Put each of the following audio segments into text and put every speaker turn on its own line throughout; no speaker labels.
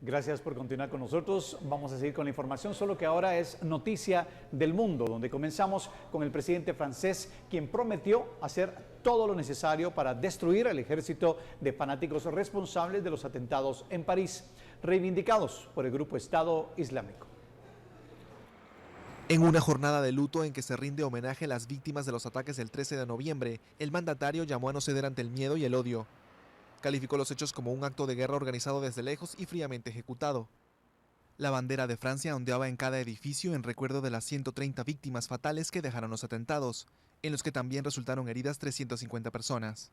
Gracias por continuar con nosotros. Vamos a seguir con la información, solo que ahora es noticia del mundo, donde comenzamos con el presidente francés, quien prometió hacer todo lo necesario para destruir al ejército de fanáticos responsables de los atentados en París, reivindicados por el grupo Estado Islámico.
En una jornada de luto en que se rinde homenaje a las víctimas de los ataques del 13 de noviembre, el mandatario llamó a no ceder ante el miedo y el odio. Calificó los hechos como un acto de guerra organizado desde lejos y fríamente ejecutado. La bandera de Francia ondeaba en cada edificio en recuerdo de las 130 víctimas fatales que dejaron los atentados, en los que también resultaron heridas 350 personas.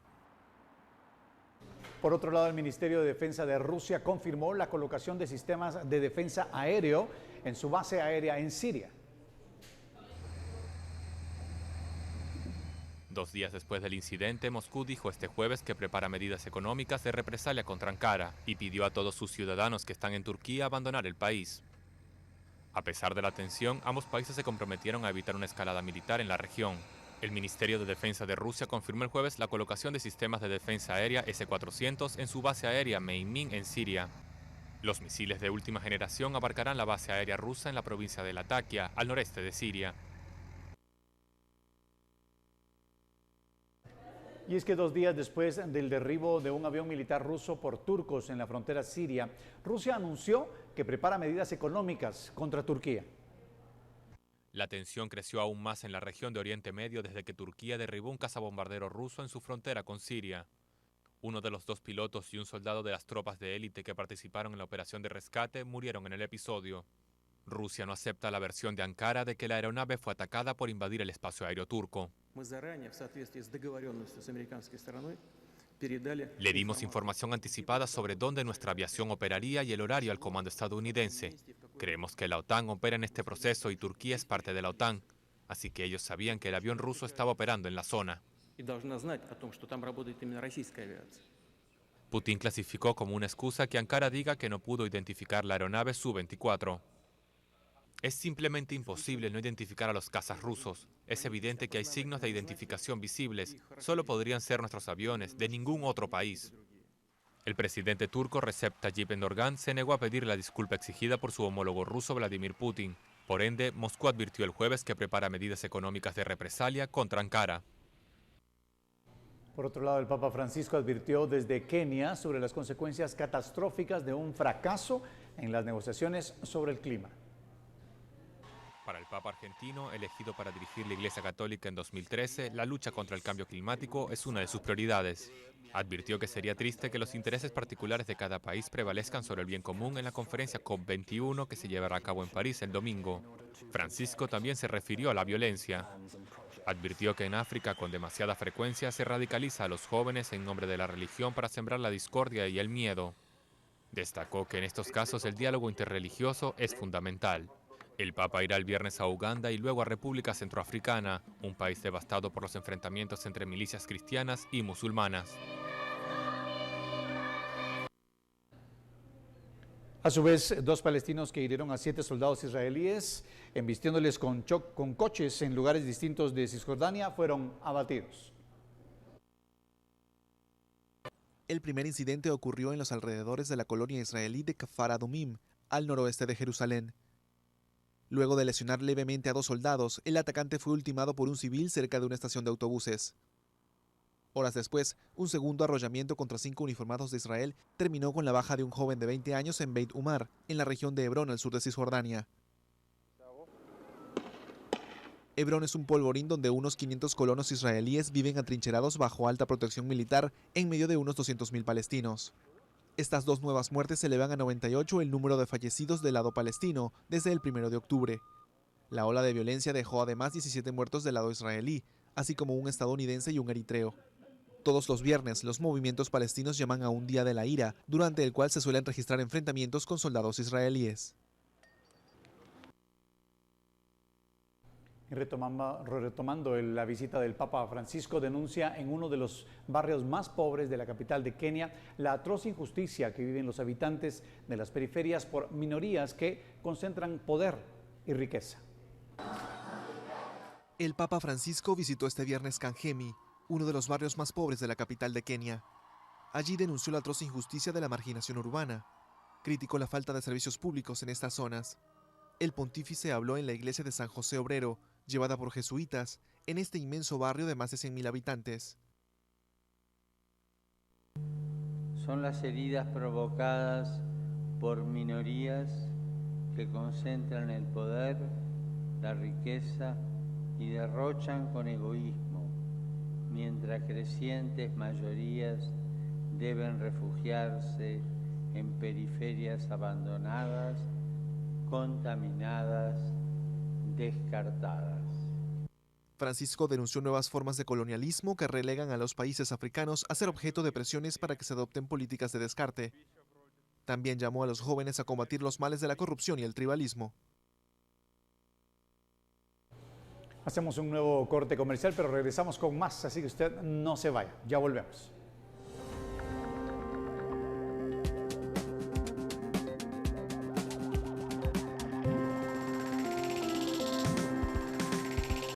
Por otro lado, el Ministerio de Defensa de Rusia confirmó la colocación de sistemas de defensa aéreo en su base aérea en Siria.
2 días después del incidente, Moscú dijo este jueves que prepara medidas económicas de represalia contra Ankara y pidió a todos sus ciudadanos que están en Turquía abandonar el país. A pesar de la tensión, ambos países se comprometieron a evitar una escalada militar en la región. El Ministerio de Defensa de Rusia confirmó el jueves la colocación de sistemas de defensa aérea S-400 en su base aérea Meymin en Siria. Los misiles de última generación abarcarán la base aérea rusa en la provincia de Latakia, al noreste de Siria.
Y es que 2 días después del derribo de un avión militar ruso por turcos en la frontera siria, Rusia anunció que prepara medidas económicas contra Turquía.
La tensión creció aún más en la región de Oriente Medio desde que Turquía derribó un cazabombardero ruso en su frontera con Siria. Uno de los 2 pilotos y un soldado de las tropas de élite que participaron en la operación de rescate murieron en el episodio. Rusia no acepta la versión de Ankara de que la aeronave fue atacada por invadir el espacio aéreo turco. Le dimos información anticipada sobre dónde nuestra aviación operaría y el horario al comando estadounidense. Creemos que la OTAN opera en este proceso y Turquía es parte de la OTAN, así que ellos sabían que el avión ruso estaba operando en la zona. Putin clasificó como una excusa que Ankara diga que no pudo identificar la aeronave Su-24. Es simplemente imposible no identificar a los cazas rusos. Es evidente que hay signos de identificación visibles. Solo podrían ser nuestros aviones, de ningún otro país. El presidente turco Recep Tayyip Erdogan se negó a pedir la disculpa exigida por su homólogo ruso Vladimir Putin. Por ende, Moscú advirtió el jueves que prepara medidas económicas de represalia contra Ankara.
Por otro lado, el Papa Francisco advirtió desde Kenia sobre las consecuencias catastróficas de un fracaso en las negociaciones sobre el clima.
Para el Papa argentino, elegido para dirigir la Iglesia Católica en 2013, la lucha contra el cambio climático es una de sus prioridades. Advirtió que sería triste que los intereses particulares de cada país prevalezcan sobre el bien común en la conferencia COP21 que se llevará a cabo en París el domingo. Francisco también se refirió a la violencia. Advirtió que en África con demasiada frecuencia se radicaliza a los jóvenes en nombre de la religión para sembrar la discordia y el miedo. Destacó que en estos casos el diálogo interreligioso es fundamental. El Papa irá el viernes a Uganda y luego a República Centroafricana, un país devastado por los enfrentamientos entre milicias cristianas y musulmanas.
A su vez, 2 palestinos que hirieron a 7 soldados israelíes, embistiéndoles con coches en lugares distintos de Cisjordania, fueron abatidos.
El primer incidente ocurrió en los alrededores de la colonia israelí de Kfar Adumim, al noroeste de Jerusalén. Luego de lesionar levemente a 2 soldados, el atacante fue ultimado por un civil cerca de una estación de autobuses. Horas después, un segundo arrollamiento contra 5 uniformados de Israel terminó con la baja de un joven de 20 años en Beit Umar, en la región de Hebrón, al sur de Cisjordania. Hebrón es un polvorín donde unos 500 colonos israelíes viven atrincherados bajo alta protección militar en medio de unos 200.000 palestinos. Estas 2 nuevas muertes elevan a 98 el número de fallecidos del lado palestino desde el 1 de octubre. La ola de violencia dejó además 17 muertos del lado israelí, así como un estadounidense y un eritreo. Todos los viernes, los movimientos palestinos llaman a un día de la ira, durante el cual se suelen registrar enfrentamientos con soldados israelíes.
Retomando la visita del Papa Francisco, denuncia en uno de los barrios más pobres de la capital de Kenia la atroz injusticia que viven los habitantes de las periferias por minorías que concentran poder y riqueza.
El Papa Francisco visitó este viernes Kangemi, uno de los barrios más pobres de la capital de Kenia. Allí denunció la atroz injusticia de la marginación urbana. Criticó la falta de servicios públicos en estas zonas. El pontífice habló en la iglesia de San José Obrero, llevada por jesuitas, en este inmenso barrio de más de 100.000 habitantes.
Son las heridas provocadas por minorías que concentran el poder, la riqueza y derrochan con egoísmo, mientras crecientes mayorías deben refugiarse en periferias abandonadas, contaminadas, descartadas.
Francisco denunció nuevas formas de colonialismo que relegan a los países africanos a ser objeto de presiones para que se adopten políticas de descarte. También llamó a los jóvenes a combatir los males de la corrupción y el tribalismo.
Hacemos un nuevo corte comercial, pero regresamos con más, así que usted no se vaya. Ya volvemos.